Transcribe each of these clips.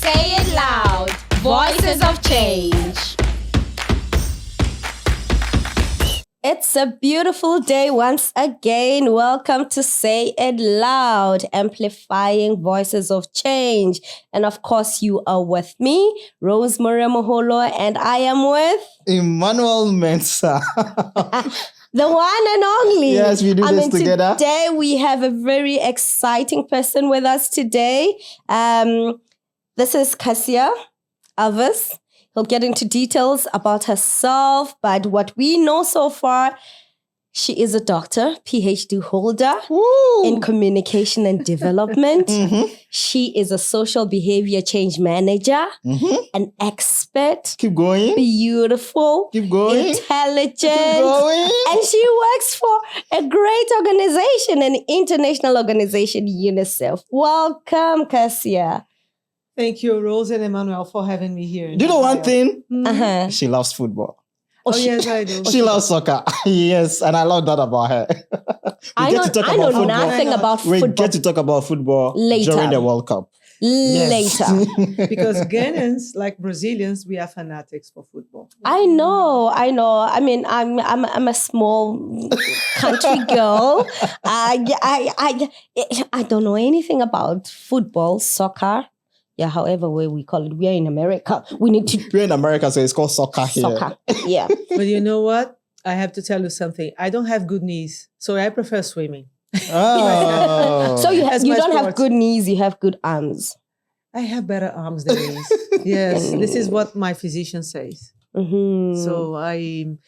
Say it loud. Voices of change. It's a beautiful day once again. Welcome to Say It Loud, amplifying voices of change. And of course, you are with me, Rosemary Moholo, and I am with Emmanuel Mensah. the one and only. Yes, we do this together. Today we have a very exciting person with us today. This is Cássia Ayres. He'll get into details about herself, but what we know so far, she is a doctor, PhD holder in communication and development. She is a social behavior change manager, an expert, Keep going. beautiful, Keep going. intelligent, Keep going. and she works for a great organization, an international organization, UNICEF. Welcome, Cássia. Thank you, Rose and Emmanuel, for having me here. Do you know one thing? Uh-huh. She loves football. Oh, yes, I do. She loves soccer. Yes, and I love that about her. I know football. nothing about We football. get to talk about football Later. during the World Cup. Yes. Later. Because Ghanaians, like Brazilians, we are fanatics for football. I know. I mean, I'm a small country girl. I don't know anything about football, soccer. Yeah, however way we call it. We are in America. We need to We're in America, so it's called soccer here. soccer. Yeah. But you know what? I have to tell you something. I don't have good knees, so I prefer swimming. Oh. So you That's you my don't have sport. good knees. You have good arms. I have better arms than knees. Yes, this is what my physician says. Mm-hmm. So I'm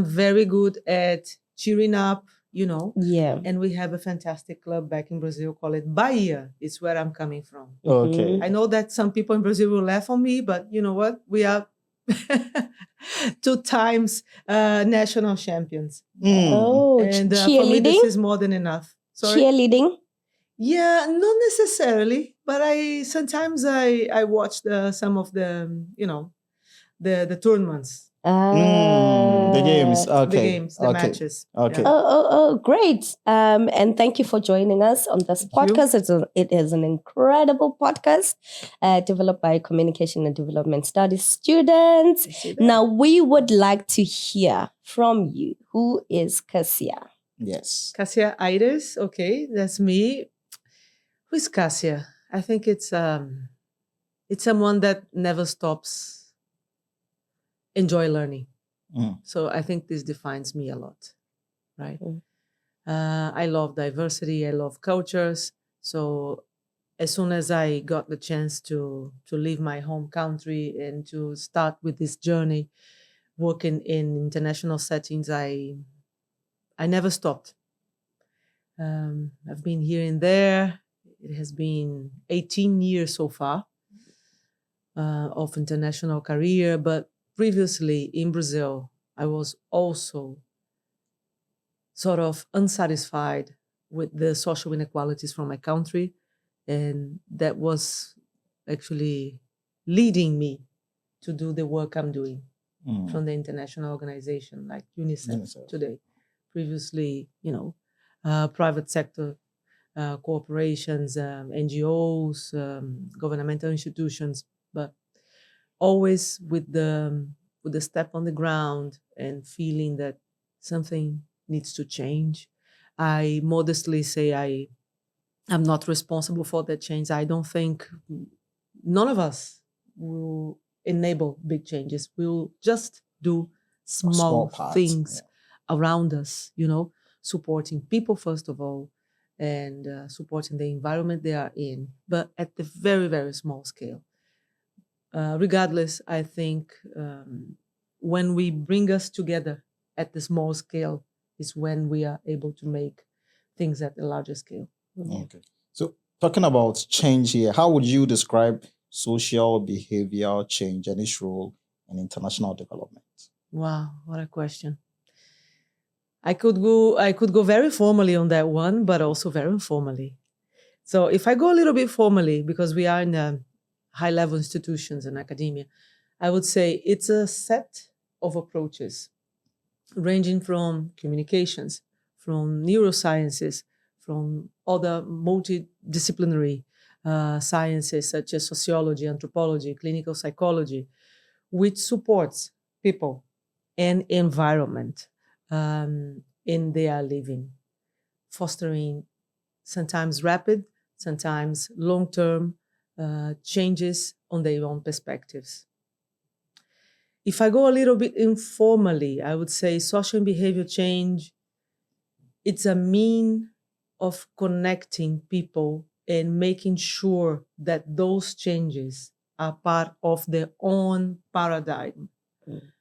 very good at cheering up, yeah. and we have a fantastic club back in Brazil called Bahia. It's where I'm coming from. Okay. I know that some people in Brazil will laugh on me, but you know what? We are 2 times national champions. Oh, And for me, this cheerleading. is more than enough. Sorry? Cheerleading. Yeah, not necessarily, but sometimes I watch some of the tournaments, The games. Okay. the games, the okay. matches. Okay. Yeah. Oh, great. And thank you for joining us on this Thank you. podcast. It is an incredible podcast developed by Communication and Development Studies students. I see that. Now, we would like to hear from you. Who is Cássia? Yes. Cássia Ayres, okay, that's me. Who is Cássia? I think it's someone that never stops enjoy learning. So I think this defines me a lot, right? I love diversity. I love cultures. So as soon as I got the chance to leave my home country and to start with this journey, working in international settings, I never stopped. I've been here and there. It has been 18 years so far of international career, but previously in Brazil, I was also sort of unsatisfied with the social inequalities from my country, and that was actually leading me to do the work I'm doing from the international organization like UNICEF today. Previously, private sector corporations, NGOs, governmental institutions, but always with the step on the ground and feeling that something needs to change. I modestly say I'm not responsible for that change. I don't think none of us will enable big changes. We'll just do small parts, things around us, supporting people first of all, and supporting the environment they are in, but at the very, very small scale. Regardless, I think when we bring us together at the small scale is when we are able to make things at a larger scale. Okay. So talking about change here, how would you describe social behavioral change and its role in international development? Wow, what a question. I could go very formally on that one, but also very informally. So if I go a little bit formally, because we are in high-level institutions and academia, I would say it's a set of approaches ranging from communications, from neurosciences, from other multidisciplinary sciences such as sociology, anthropology, clinical psychology, which supports people and environment in their living, fostering sometimes rapid, sometimes long-term changes on their own perspectives. If I go a little bit informally, I would say social and behavior change, it's a mean of connecting people and making sure that those changes are part of their own paradigm.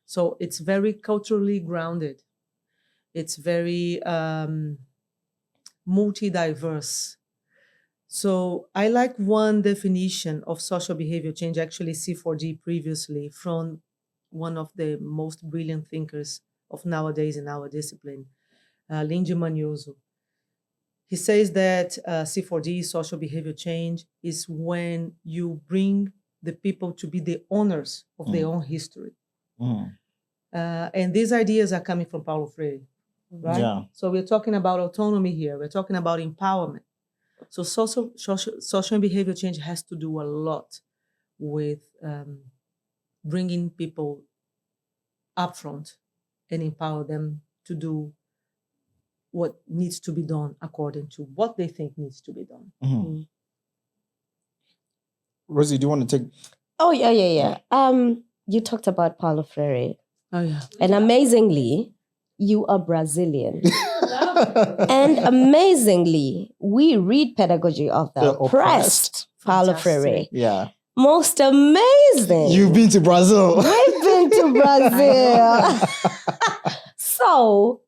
So it's very culturally grounded. It's very multi-diverse. So I like one definition of social behavior change, actually C4D previously, from one of the most brilliant thinkers of nowadays in our discipline, Lindy Manioso. He says that C4D, social behavior change, is when you bring the people to be the owners of their own history. And these ideas are coming from Paulo Freire, right? Yeah. So we're talking about autonomy here. We're talking about empowerment. So social and behavior change has to do a lot with bringing people up front and empower them to do what needs to be done according to what they think needs to be done. Rosie, do you want to take? Oh, yeah. You talked about Paulo Freire. Oh, yeah. And amazingly, you are Brazilian. And amazingly, we read Pedagogy of the Oppressed, Paulo Fantastic. Freire. Yeah. Most amazing. You've been to Brazil. I've been to Brazil. So,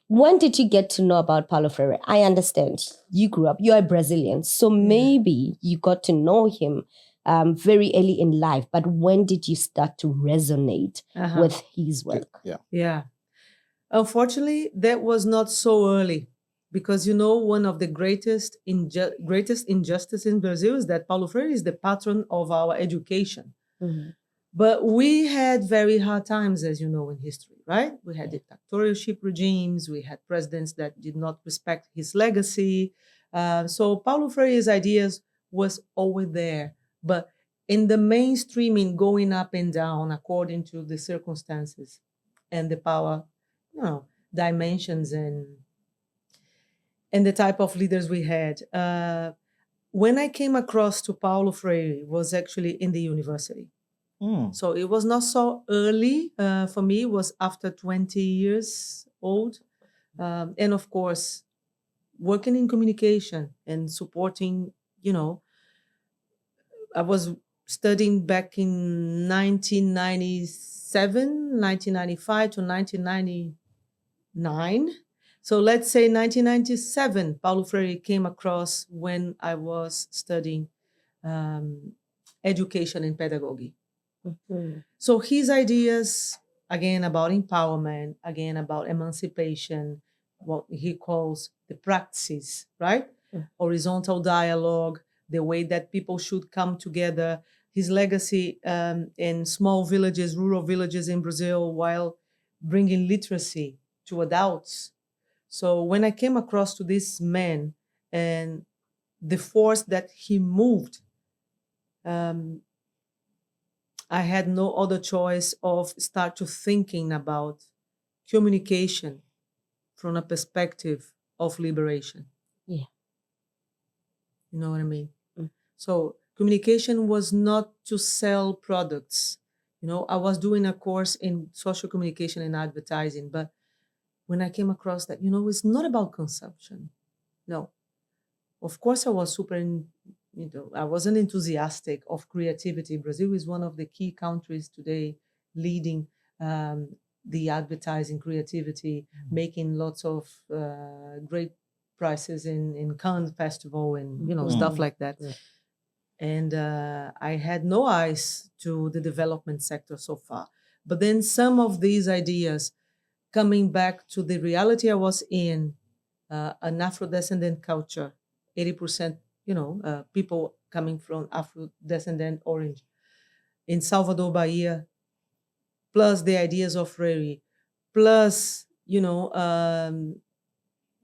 when did you get to know about Paulo Freire? I understand you grew up, you are Brazilian, so maybe you got to know him very early in life, but when did you start to resonate with his work? Yeah. Unfortunately, that was not so early because, one of the greatest injustice in Brazil is that Paulo Freire is the patron of our education. But we had very hard times, as you know, in history, right? We had dictatorship regimes. We had presidents that did not respect his legacy. So Paulo Freire's ideas was always there. But in the mainstreaming, going up and down according to the circumstances and the power, dimensions and the type of leaders we had. When I came across to Paulo Freire was actually in the university. So it was not so early for me. It was after 20 years old. And of course, working in communication and supporting, I was studying back in 1997, 1995 to 1999. So let's say 1997, Paulo Freire came across when I was studying education and pedagogy. So his ideas, again, about empowerment, again, about emancipation, what he calls the practices, right? Horizontal dialogue, the way that people should come together, his legacy in small villages, rural villages in Brazil, while bringing literacy to adults. So when I came across to this man and the force that he moved, I had no other choice of start to thinking about communication from a perspective of liberation. Yeah. You know what I mean? So communication was not to sell products. I was doing a course in social communication and advertising, but when I came across that, it's not about consumption. No. Of course, I was I wasn't enthusiastic of creativity. Brazil is one of the key countries today leading the advertising creativity, making lots of great prizes in Cannes Festival and, stuff like that. Yeah. And I had no eyes to the development sector so far. But then some of these ideas coming back to the reality I was in, an Afro-descendant culture, 80%, people coming from Afro-descendant origin in Salvador, Bahia, plus the ideas of Freire, plus, the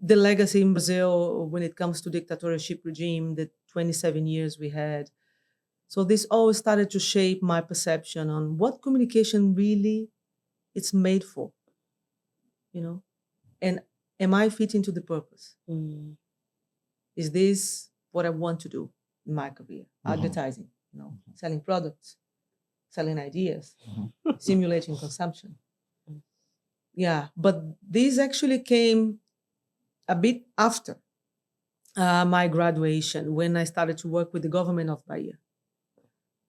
legacy in Brazil when it comes to dictatorship regime, the 27 years we had. So this all started to shape my perception on what communication really it's made for, and am I fit into the purpose? Is this what I want to do in my career? Advertising, selling products, selling ideas, simulating consumption. Yeah, but this actually came a bit after my graduation, when I started to work with the government of Bahia,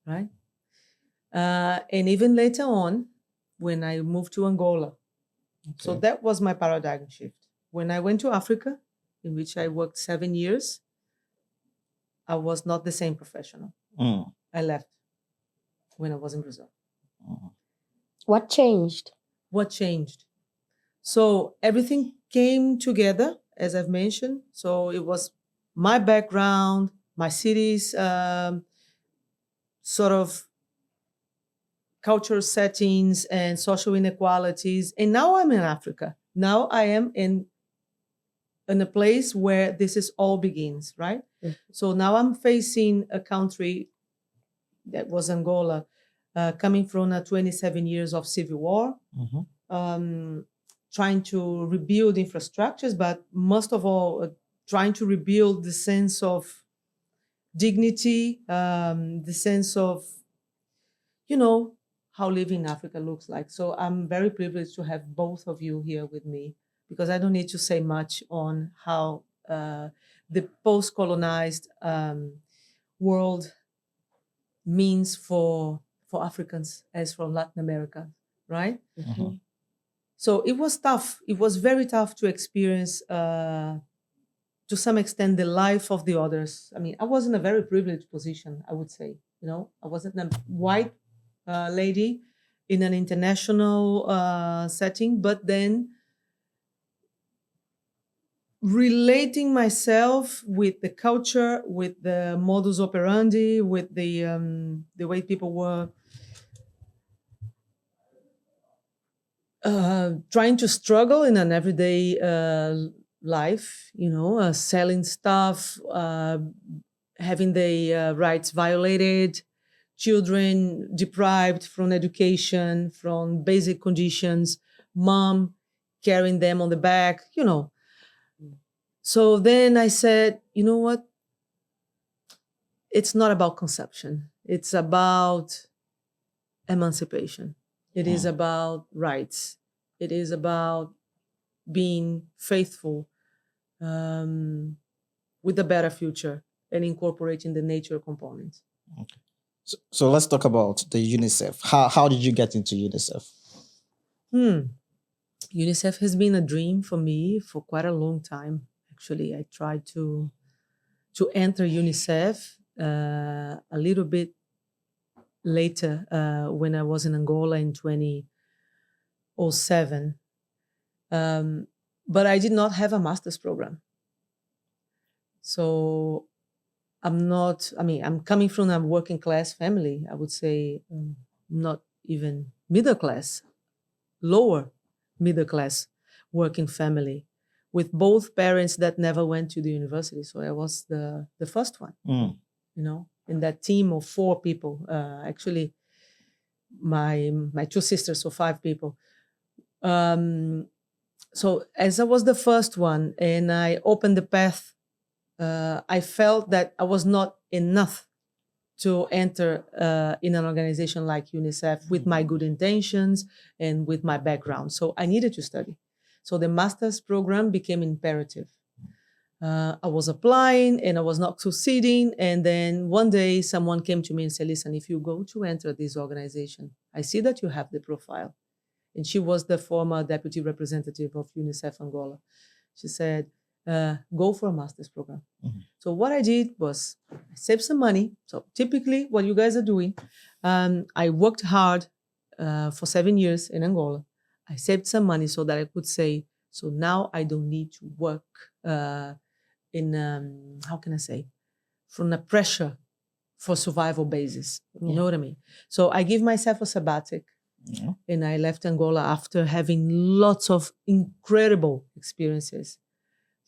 right? And even later on, when I moved to Angola. So that was my paradigm shift. When I went to Africa, in which I worked 7 years, I was not the same professional. I left when I was in Brazil. What changed? What changed? So everything came together, as I've mentioned. So it was my background, my city's sort of cultural settings and social inequalities. And now I'm in Africa. Now I am in a place where this is all begins, right? So now I'm facing a country that was Angola, coming from 27 years of civil war, trying to rebuild infrastructures, but most of all, trying to rebuild the sense of dignity, the sense of, how living in Africa looks like. So I'm very privileged to have both of you here with me, because I don't need to say much on how the post-colonized world means for Africans as from Latin America, right? So it was tough. It was very tough to experience, to some extent, the life of the others. I mean, I was in a very privileged position, I would say. I wasn't a white lady in an international setting, but then relating myself with the culture, with the modus operandi, with the way people were trying to struggle in an everyday life, selling stuff, having their rights violated, children deprived from education, from basic conditions, mom carrying them on the back, So then I said, you know what? It's not about conception. It's about emancipation. It is about rights. It is about being faithful with a better future and incorporating the nature components. Okay. So let's talk about the UNICEF. How did you get into UNICEF? UNICEF has been a dream for me for quite a long time. Actually, I tried to enter UNICEF a little bit later when I was in Angola in 2007. But I did not have a master's program. So I'm coming from a working class family, I would say, not even middle class, lower middle class working family, with both parents that never went to the university. So I was the first one, in that team of 4 people. Actually, my 2 sisters, so 5 people. So as I was the first one and I opened the path, I felt that I was not enough to enter in an organization like UNICEF with my good intentions and with my background. So I needed to study. So the master's program became imperative. I was applying and I was not succeeding. And then one day someone came to me and said, listen, if you go to enter this organization, I see that you have the profile. And she was the former deputy representative of UNICEF Angola. She said, go for a master's program. So what I did was I saved some money. So typically what you guys are doing, I worked hard for 7 years in Angola. I saved some money so that I could say, so now I don't need to work from a pressure for survival basis. You know what I mean? So I give myself a sabbatic. And I left Angola after having lots of incredible experiences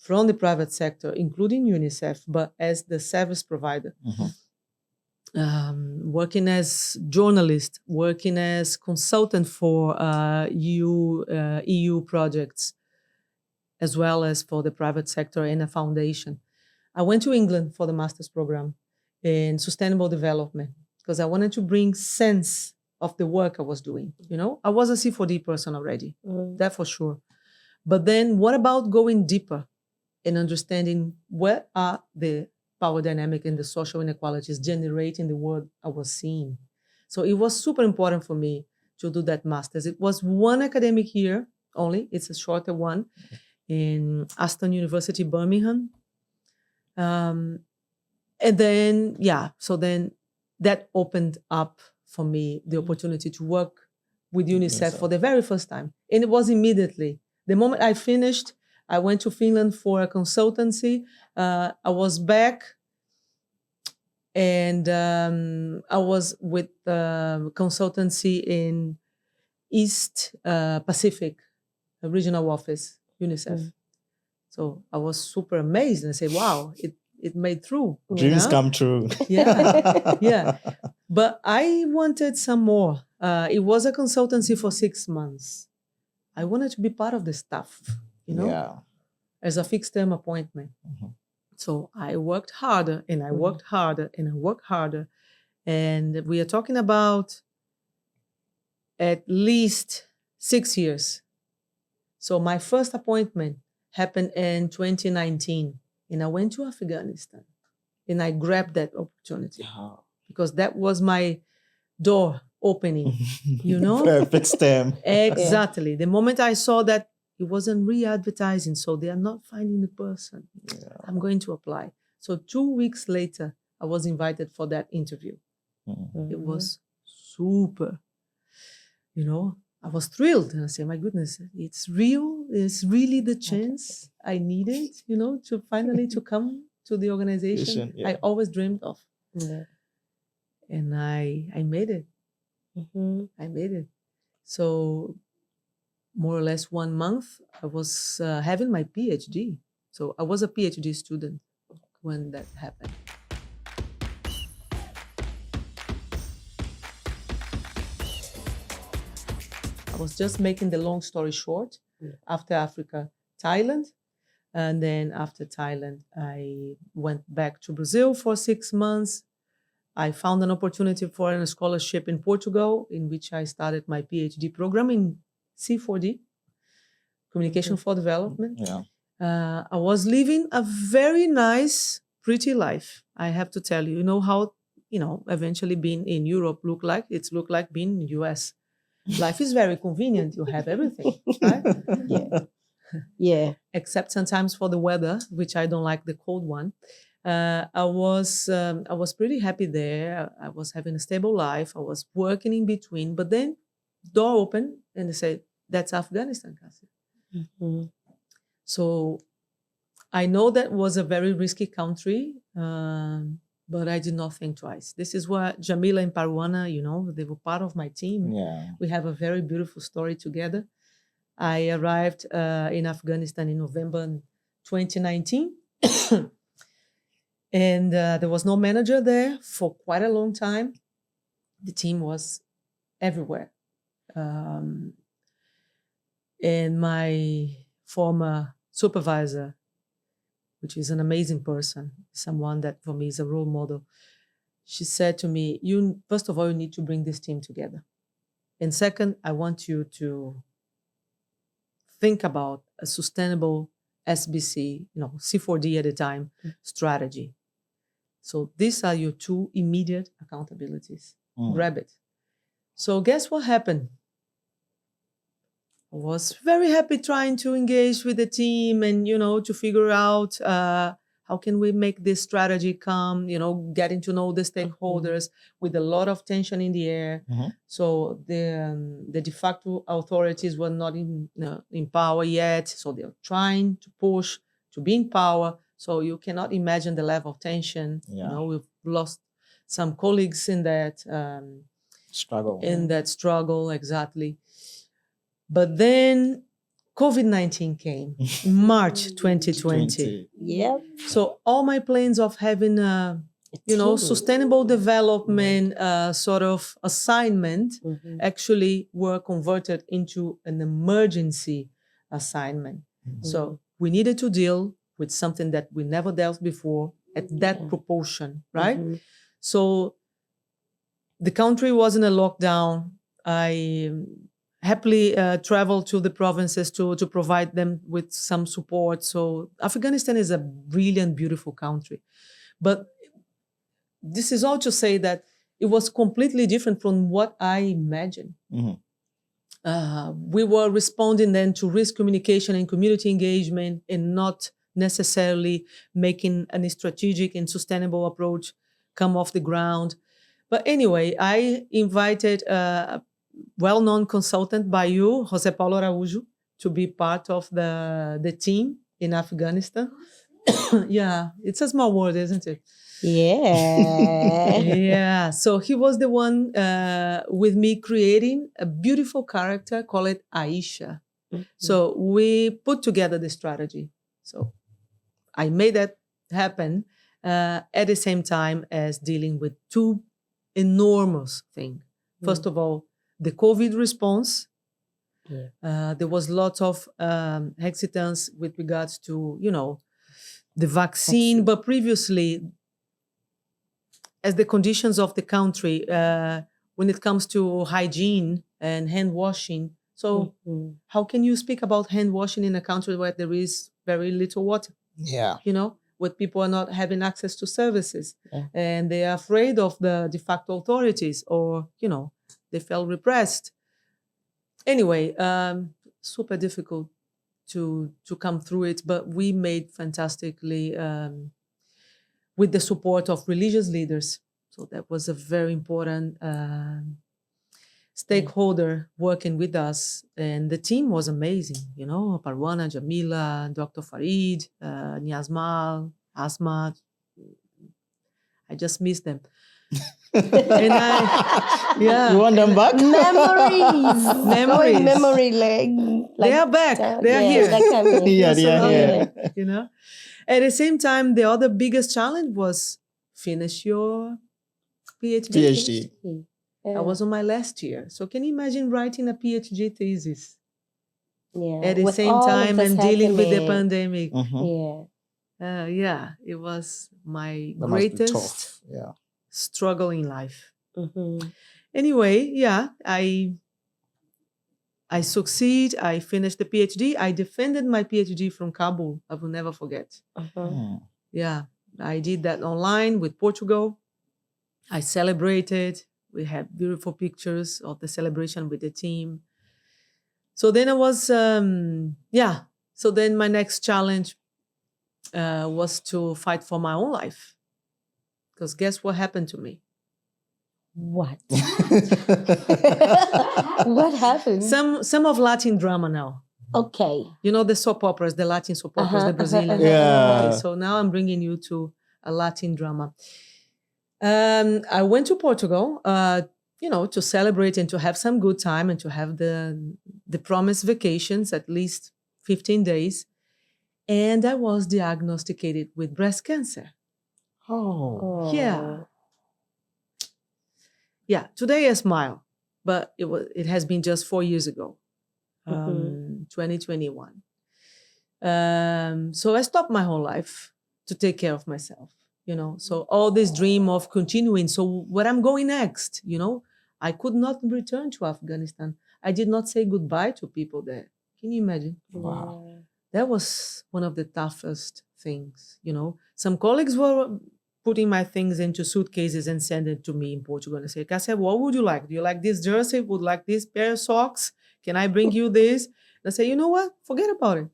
from the private sector, including UNICEF, but as the service provider. Working as journalist, working as consultant for EU projects, as well as for the private sector and a foundation. I went to England for the master's program in sustainable development because I wanted to bring sense of the work I was doing. I was a C4D person already, that for sure. But then what about going deeper and understanding what are the power dynamic and the social inequalities generating the world I was seeing? So it was super important for me to do that master's. It was one academic year only. It's a shorter one in Aston University, Birmingham. And then, so then that opened up for me the opportunity to work with UNICEF for the very first time. And it was immediately. The moment I finished, I went to Finland for a consultancy. I was back and I was with consultancy in East Pacific, a regional office, UNICEF. So I was super amazed and I said, wow, it made through. Dreams come true. Yeah. But I wanted some more. It was a consultancy for 6 months. I wanted to be part of the staff, as a fixed term appointment. So I worked harder and I worked harder and I worked harder. And we are talking about at least 6 years. So my first appointment happened in 2019. And I went to Afghanistan and I grabbed that opportunity because that was my door opening, Fixed term. Exactly. The moment I saw that it wasn't re-advertising, so they are not finding the person, I'm going to apply. So 2 weeks later, I was invited for that interview. It was super, I was thrilled. And I said, my goodness, it's real. It's really the chance I needed, to finally to come to the organization I always dreamed of. And I made it. I made it. So more or less 1 month, I was having my PhD. So I was a PhD student when that happened. I was just making the long story short. After Africa, Thailand. And then after Thailand, I went back to Brazil for 6 months. I found an opportunity for a scholarship in Portugal, in which I started my PhD program in C4D, Communication for Development. I was living a very nice, pretty life. I have to tell you, how, eventually being in Europe look like being in the US. Life is very convenient. You have everything, right? Yeah. Except sometimes for the weather, which I don't like the cold one. I was pretty happy there. I was having a stable life. I was working in between, but then door opened and they said, "That's Afghanistan, Cássia." So I know that was a very risky country, but I did not think twice. This is where Jamila and Parwana, they were part of my team. We have a very beautiful story together. I arrived in Afghanistan in November 2019. And there was no manager there for quite a long time. The team was everywhere. And my former supervisor, which is an amazing person, someone that for me is a role model, she said to me, first of all, you need to bring this team together. And second, I want you to think about a sustainable SBC, C4D at the time, strategy. So these are your two immediate accountabilities. Grab it. So guess what happened? I was very happy trying to engage with the team and, to figure out how can we make this strategy come, getting to know the stakeholders with a lot of tension in the air. So the de facto authorities were not in power yet. So they're trying to push to be in power. So you cannot imagine the level of tension. We've lost some colleagues in that struggle. Exactly. But then COVID-19 came in March 2020. Yep. So all my plans of having a, sustainable development sort of assignment actually were converted into an emergency assignment. So we needed to deal with something that we never dealt before at that proportion, right? So the country was in a lockdown. I happily traveled to the provinces to provide them with some support. So Afghanistan is a brilliant, beautiful country. But this is all to say that it was completely different from what I imagined. We were responding then to risk communication and community engagement and not necessarily making a strategic and sustainable approach come off the ground. But anyway, I invited a well-known consultant by you, José Paulo Araújo, to be part of the team in Afghanistan. Yeah, it's a small world, isn't it? Yeah. Yeah. So he was the one with me creating a beautiful character called Aisha. So we put together the strategy. So I made that happen at the same time as dealing with two enormous things. First of all, the COVID response. There was lots of hesitance with regards to, the vaccine, but previously, as the conditions of the country, when it comes to hygiene and hand washing. So how can you speak about hand washing in a country where there is very little water? Yeah. Where people are not having access to services and they are afraid of the de facto authorities or, they felt repressed. Anyway, super difficult to come through it, but we made fantastically with the support of religious leaders. So that was a very important stakeholder working with us. And the team was amazing, Parwana, Jamila, Dr. Farid, Niazmal, Asma. I just miss them. And You want them back? Memories. Memory lane. They are back. They are here. Yeah, they are here. At the same time, the other biggest challenge was finish your PhD. I was on my last year. So can you imagine writing a PhD thesis? Yeah. At the With same all of time this and dealing with the happening. pandemic. Yeah. It was my That must be greatest tough. Yeah. struggle in life. Anyway, I succeed. I finished the PhD. I defended my PhD from Kabul. I will never forget. Yeah, I did that online with Portugal. I celebrated. We had beautiful pictures of the celebration with the team. So then I was, So then my next challenge was to fight for my own life. Because guess what happened to me? What? What happened? Some of Latin drama now. Okay. The soap operas, the Latin soap operas, the Brazilian. Yeah. Okay, so now I'm bringing you to a Latin drama. I went to Portugal, to celebrate and to have some good time and to have the promised vacations, at least 15 days. And I was diagnosed with breast cancer. Oh. Yeah. Yeah, today I smile, but it has been just 4 years ago, 2021. So I stopped my whole life to take care of myself, So all this dream of continuing. So where I'm going next, I could not return to Afghanistan. I did not say goodbye to people there. Can you imagine? Wow. That was one of the toughest things, Some colleagues were putting my things into suitcases and send it to me in Portugal and say, Cássia, what would you like? Do you like this jersey? Would you like this pair of socks? Can I bring you this? And I say, you know what? Forget about it.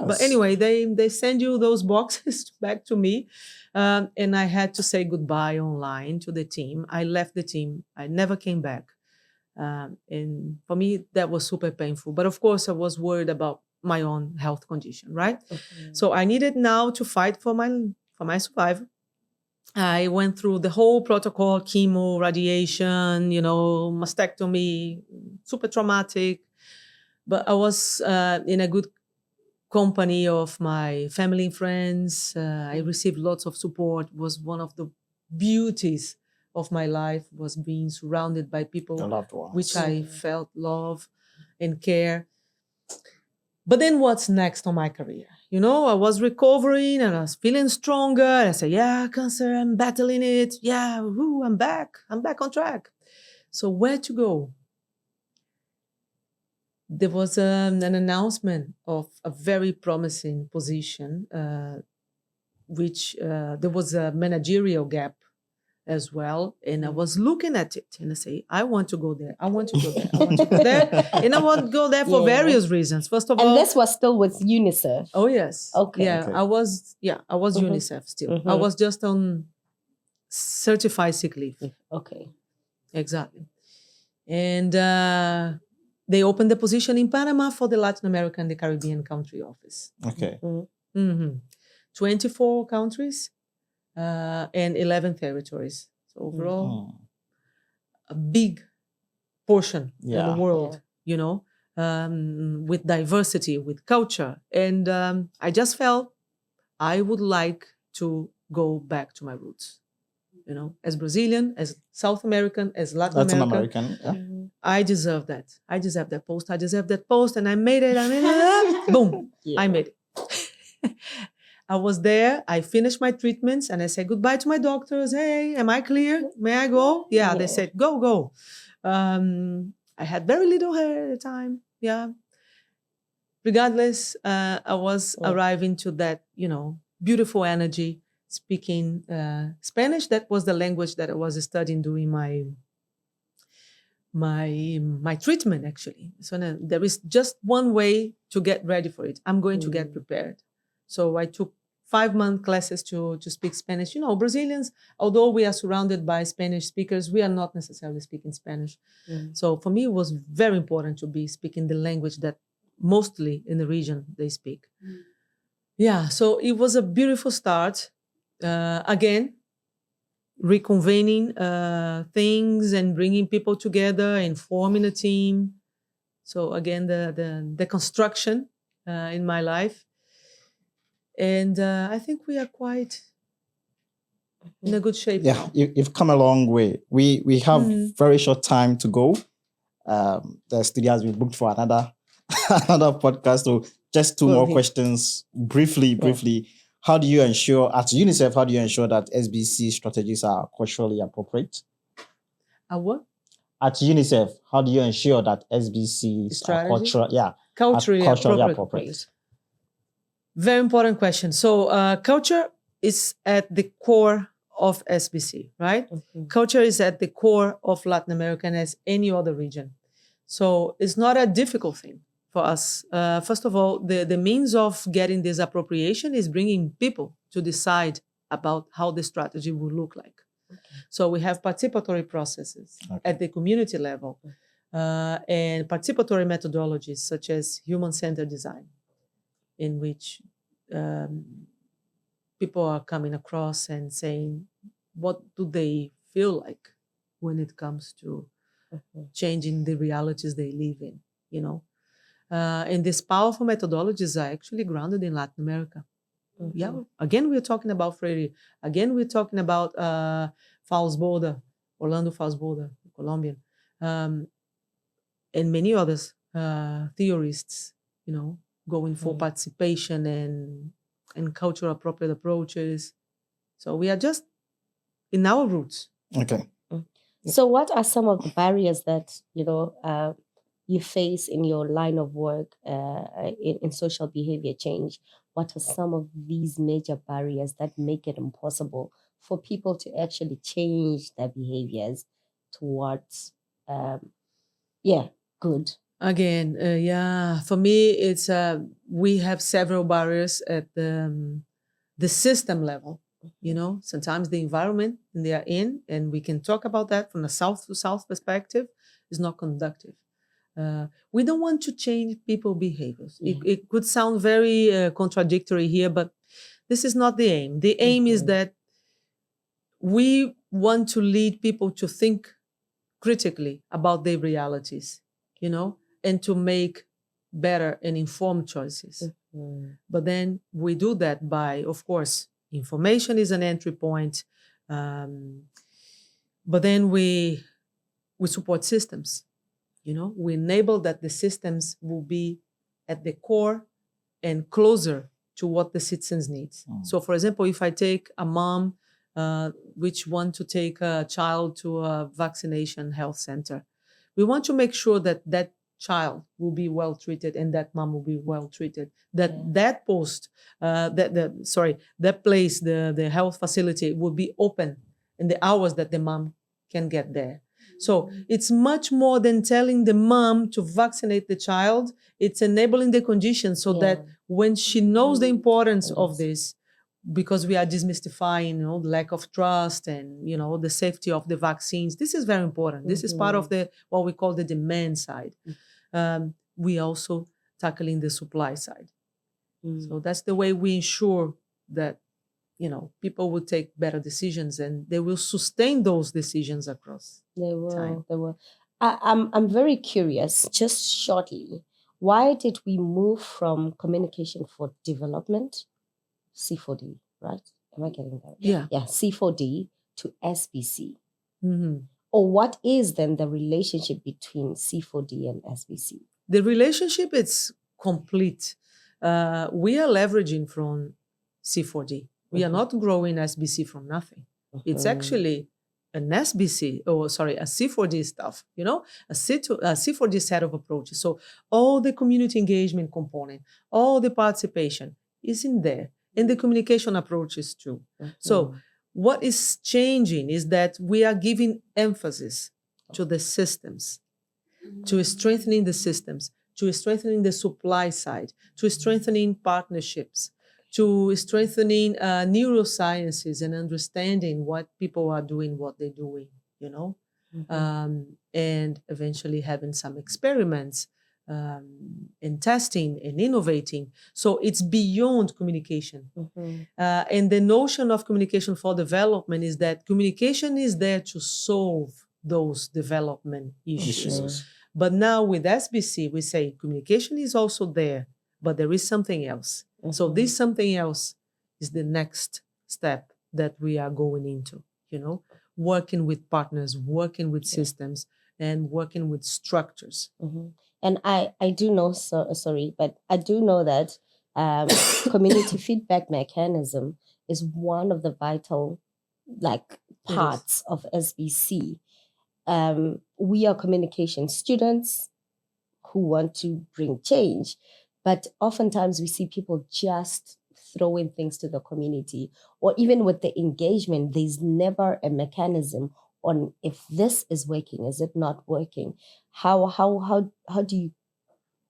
But anyway, they send you those boxes back to me. And I had to say goodbye online to the team. I left the team. I never came back. And for me, that was super painful. But of course, I was worried about my own health condition, right? So I needed now to fight for my survival. I went through the whole protocol, chemo, radiation, mastectomy, super traumatic. But I was in a good company of my family and friends. I received lots of support. It was one of the beauties of my life, was being surrounded by The people loved ones. which I felt love and care. But then what's next on my career? You know, I was recovering and I was feeling stronger. I said, yeah, cancer, I'm battling it. Yeah, woo, I'm back. I'm back on track. So where to go? There was an announcement of a very promising position, which there was a managerial gap as well. And I was looking at it and I say, I want to go there. I want to go there. I want to go there. And I want to go there for Yeah. various reasons. First of And all, this was still with UNICEF. oh yes. Okay. Yeah, Okay. I was Mhm. UNICEF still. I Mhm. was just on certified sick leave. Okay. Exactly. And they opened the position in Panama for the Latin American and the Caribbean country office. Okay. Mhm. 24 countries and 11 territories. So overall, Mm. a big portion in the Yeah. world, you know, with diversity, with culture. And I just felt I would like to go back to my roots, you know, as Brazilian, as South American, as Latin Latin American. American. Yeah. I deserve that. I deserve that post. I deserve that post. And I made it. I made it. Boom. Yeah. I made it. I was there. I finished my treatments and I said goodbye to my doctors. Hey, am I clear? May I go? Yeah, they Yeah. said, go, go. I had very little hair at the time. Yeah. Regardless, I was Yeah. arriving to that, you know, beautiful energy, speaking Spanish. That was the language that I was studying during my treatment, actually. So now there is just one way to get ready for it. I'm going to get prepared. So I took 5-month classes to speak Spanish. You know, Brazilians, although we are surrounded by Spanish speakers, we are not necessarily speaking Spanish. So for me, it was very important to be speaking the language that mostly in the region they speak. Yeah, so it was a beautiful start. Again, reconvening things and bringing people together and forming a team. So again, the construction in my life. And I think we are quite in a good shape Yeah. now. You've come a long way. We have very short time to go. The studio has been booked for another another podcast. So just two more Okay. questions briefly. How do you ensure at UNICEF, how do you ensure that SBC strategies are culturally appropriate? What? At UNICEF, how do you ensure that SBCs are Strategy? culturally Culturally appropriate? Very important question. So culture is at the core of SBC, right? Culture is at the core of Latin America and as any other region. So it's not a difficult thing for us. First of all, the means of getting this appropriation is bringing people to decide about how the strategy will look like. So we have participatory processes at the community level and participatory methodologies such as human-centered design, in which people are coming across and saying, what do they feel like when it comes to changing the realities they live in, you know? And these powerful methodologies are actually grounded in Latin America. Yeah, again, we're talking about Freire. Again, we're talking about Orlando Falsboda, Colombian, and many others, theorists, you know, going for participation and cultural appropriate approaches. So we are just in our roots. Okay. So what are some of the barriers that, you face in your line of work in social behavior change? What are some of these major barriers that make it impossible for people to actually change their behaviors towards, good? Again, for me, it's we have several barriers at the system level. You know, sometimes the environment they are in, and we can talk about that from a south to south perspective, is not conductive. We don't want to change people's behaviors. It could sound very contradictory here, but this is not the aim. The aim is that we want to lead people to think critically about their realities, you know, and to make better and informed choices. But then we do that by, of course, information is an entry point. But then we support systems. We enable that the systems will be at the core and closer to what the citizens need. So, for example, if I take a mom which want to take a child to a vaccination health center, we want to make sure that that child will be well treated and that mom will be well treated. That place, the health facility will be open in the hours that the mom can get there. So it's much more than telling the mom to vaccinate the child. It's enabling the conditions so that when she knows the importance of this, because we are demystifying, the lack of trust and, the safety of the vaccines. This is very important. This is part of what we call the demand side. We also tackling the supply side. So that's the way we ensure that, people will take better decisions and they will sustain those decisions across time. They will. I'm very curious, just shortly, why did we move from communication for development, C4D, right? Am I getting that? Yeah. Yeah, C4D to SBC. Or what is then the relationship between C4D and SBC? The relationship is complete. We are leveraging from C4D. We are not growing SBC from nothing. It's actually an SBC, a C4D stuff, a C4D set of approaches. So all the community engagement component, all the participation is in there, and the communication approaches too. So what is changing is that we are giving emphasis to the systems, to strengthening the systems, to strengthening the supply side, to strengthening partnerships, to strengthening neurosciences and understanding what people are doing, what they're doing, and eventually having some experiments and testing and innovating. So it's beyond communication. And the notion of communication for development is that communication is there to solve those development issues. But now with SBC, we say communication is also there, but there is something else. So this something else is the next step that we are going into, working with partners, working with systems, and working with structures. And I do know, but I do know that community feedback mechanism is one of the vital parts of SBC. We are communication students who want to bring change, but oftentimes we see people just throwing things to the community, or even with the engagement, there's never a mechanism on if this is working, is it not working? How do you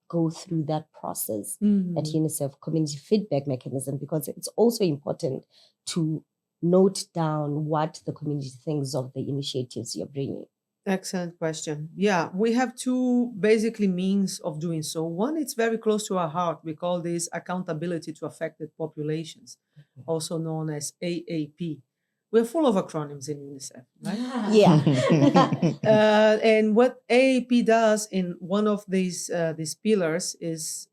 go through that process at UNICEF, community feedback mechanism? Because it's also important to note down what the community thinks of the initiatives you're bringing. Excellent question. Yeah, we have two basically means of doing so. One, it's very close to our heart. We call this accountability to affected populations, also known as AAP. We're full of acronyms in UNICEF, right? Yeah. And what AAP does in one of these pillars is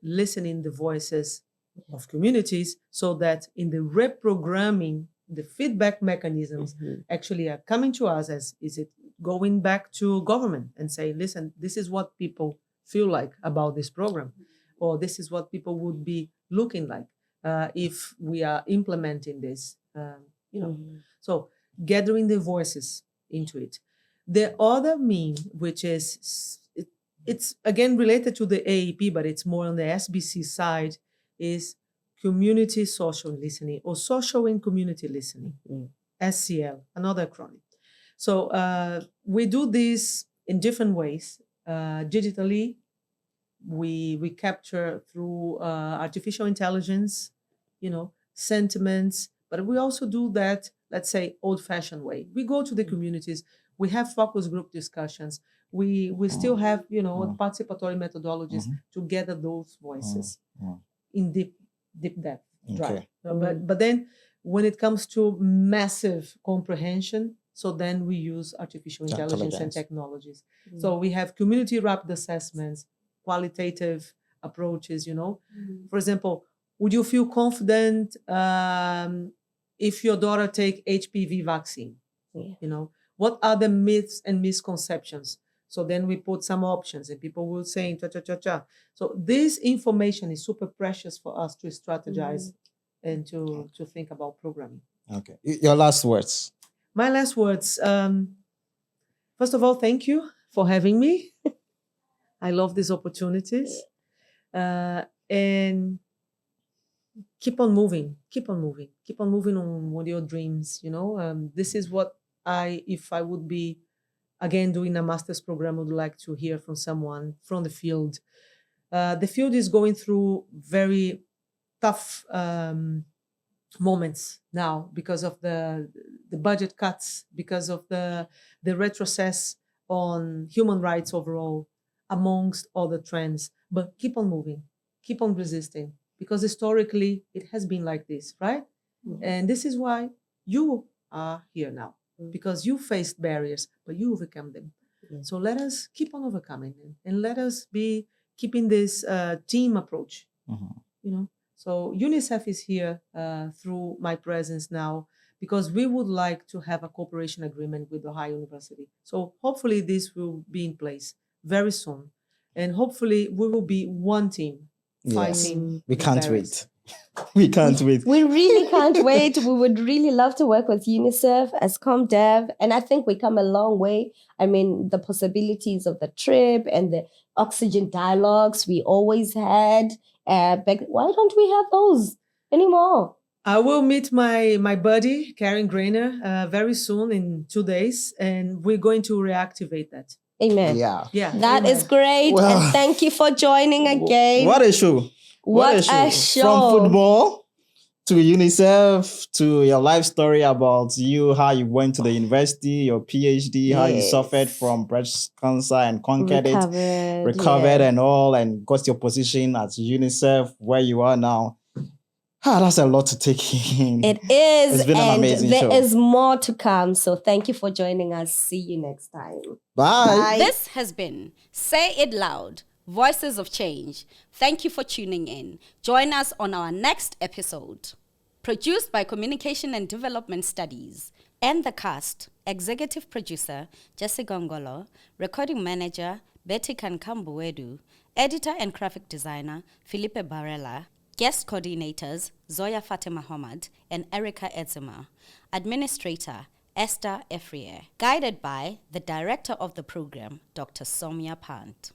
listening the voices of communities, so that in the reprogramming, the feedback mechanisms actually are coming to us as, is it going back to government and say, listen, this is what people feel like about this program, or this is what people would be looking like if we are implementing this, So gathering the voices into it. The other mean, which is, it's again related to the AAP, but it's more on the SBC side, is community social listening, or social and community listening, SCL, another acronym. So we do this in different ways. Digitally, we capture through artificial intelligence, sentiments, but we also do that, let's say, old-fashioned way. We go to the communities, we have focus group discussions, we still have, participatory methodologies to gather those voices in deep depth. Okay. But then when it comes to massive comprehension, so then we use artificial intelligence and technologies. So we have community rapid assessments, qualitative approaches, For example, would you feel confident if your daughter take HPV vaccine? Yeah. What are the myths and misconceptions? So then we put some options and people will say, cha. So this information is super precious for us to strategize and to think about programming. Okay. Your last words. My last words. First of all, thank you for having me. I love these opportunities. And keep on moving on with your dreams. This is what if I would be again doing a master's program, would like to hear from someone from the field. The field is going through very tough moments now because of the budget cuts, because of the retrocess on human rights overall, amongst other trends. But keep on moving, keep on resisting, because historically it has been like this, right? And this is why you are here now, because you faced barriers, but you overcome them. So let us keep on overcoming them, and let us be keeping this team approach. So UNICEF is here through my presence now, because we would like to have a cooperation agreement with Ohio University. So hopefully this will be in place very soon, and hopefully we will be one team fighting. We can't wait. We can't wait. We really can't wait. We would really love to work with UNICEF as CommDev. And I think we come a long way. I mean, the possibilities of the trip and the oxygen dialogues we always had. Why don't we have those anymore? I will meet my buddy, Karen Grainer, very soon in 2 days. And we're going to reactivate that. Amen. Yeah. That is great. Well, and thank you for joining again. What a show. What a show. From football to UNICEF to your life story about you, how you went to the university, your PhD, how you suffered from breast cancer and conquered recovered and all, and got your position at UNICEF where you are now. That's a lot to take in. It is. It's been an amazing show. There is more to come. So thank you for joining us. See you next time. Bye. This has been Say It Loud, Voices of Change. Thank you for tuning in. Join us on our next episode. Produced by Communication and Development Studies and the cast, executive producer Jessica Ngolo, recording manager Betty Kankambuedu, editor and graphic designer Felipe Barella, guest coordinators Zoya Fatima Hamad and Erica Edzema, administrator Esther Efrier, guided by the director of the program, Dr. Somia Pant.